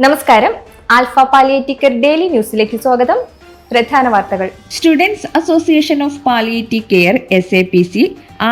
നമസ്കാരം. Alpha palliative care daily ന്യൂസിലേക്ക് സ്വാഗതം. പ്രധാന വാർത്തകൾ. Students association of palliative care SAPC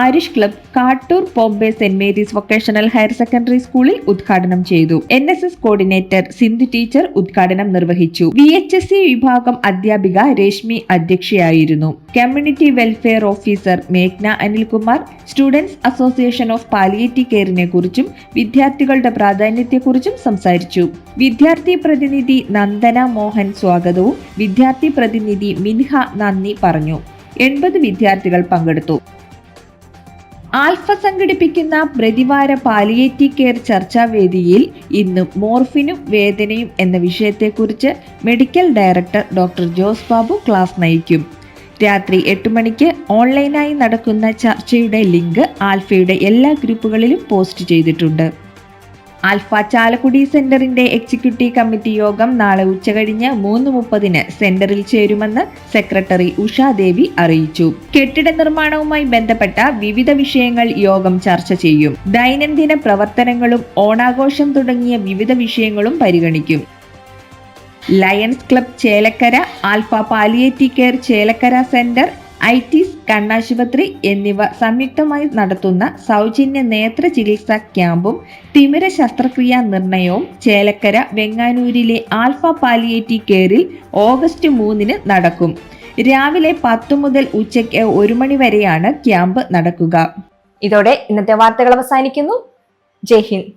ആരിഷ് club Kattoor Pompei saint Mary's vocational higher secondary സ്കൂളിൽ ഉദ്ഘാടനം ചെയ്തു. NSS കോർഡിനേറ്റർ സിന്ധു ടീച്ചർ ഉദ്ഘാടനം നിർവഹിച്ചു. VHSC വിഭാഗം അധ്യാപിക രശ്മി അധ്യക്ഷയായിരുന്നു. കമ്മ്യൂണിറ്റി വെൽഫെയർ ഓഫീസർ മേഘ്ന Anilkumar students association of palliative കെയറിനെ കുറിച്ചും വിദ്യാർത്ഥികളുടെ പ്രാധാന്യത്തെക്കുറിച്ചും സംസാരിച്ചു. വിദ്യാർത്ഥി പ്രതിനിധി നന്ദന മോഹൻ സ്വാഗതവും വിദ്യാർത്ഥി പ്രതിനിധി മിൻഹ നന്ദി പറഞ്ഞു. 80 വിദ്യാർത്ഥികൾ പങ്കെടുത്തു. ആൽഫ സംഘടിപ്പിക്കുന്ന പ്രതിവാര പാലിയേറ്റീവ് കെയർ ചർച്ചാവേദിയിൽ ഇന്ന് മോർഫിനും വേദനയും എന്ന വിഷയത്തെക്കുറിച്ച് medical director doctor Jose Babu class നയിക്കും. രാത്രി 8 മണിക്ക് ഓൺലൈനായി നടക്കുന്ന ചർച്ചയുടെ ലിങ്ക് ആൽഫയുടെ എല്ലാ ഗ്രൂപ്പുകളിലും പോസ്റ്റ് ചെയ്തിട്ടുണ്ട്. ആൽഫ ചാലക്കുടി സെന്ററിന്റെ എക്സിക്യൂട്ടീവ് കമ്മിറ്റി യോഗം നാളെ ഉച്ചകഴിഞ്ഞ് 3:30 സെന്ററിൽ ചേരുമെന്ന് സെക്രട്ടറി ഉഷാദേവി അറിയിച്ചു. കെട്ടിട നിർമ്മാണവുമായി ബന്ധപ്പെട്ട വിവിധ വിഷയങ്ങൾ യോഗം ചർച്ച ചെയ്യും. ദൈനംദിന പ്രവർത്തനങ്ങളും ഓണാഘോഷം തുടങ്ങിയ വിവിധ വിഷയങ്ങളും പരിഗണിക്കും. Lions club Chelakkara, alpha palliative care Chelakkara centre, ITS കണ്ണാശുപത്രി എന്നിവ സംയുക്തമായി നടത്തുന്ന സൗജന്യ നേത്ര ചികിത്സാ ക്യാമ്പും തിമിര ശസ്ത്രക്രിയാ നിർണയവും ചേലക്കര വെങ്ങാനൂരിലെ ആൽഫ പാലിയേറ്റീവ് കെയറിൽ ഓഗസ്റ്റ് 3 നടക്കും. രാവിലെ 10 മുതൽ ഉച്ചയ്ക്ക് 1 മണി വരെയാണ് ക്യാമ്പ് നടക്കുക. ഇതോടെ ഇന്നത്തെ വാർത്തകൾ അവസാനിക്കുന്നു. ജയ് ഹിന്ദ്.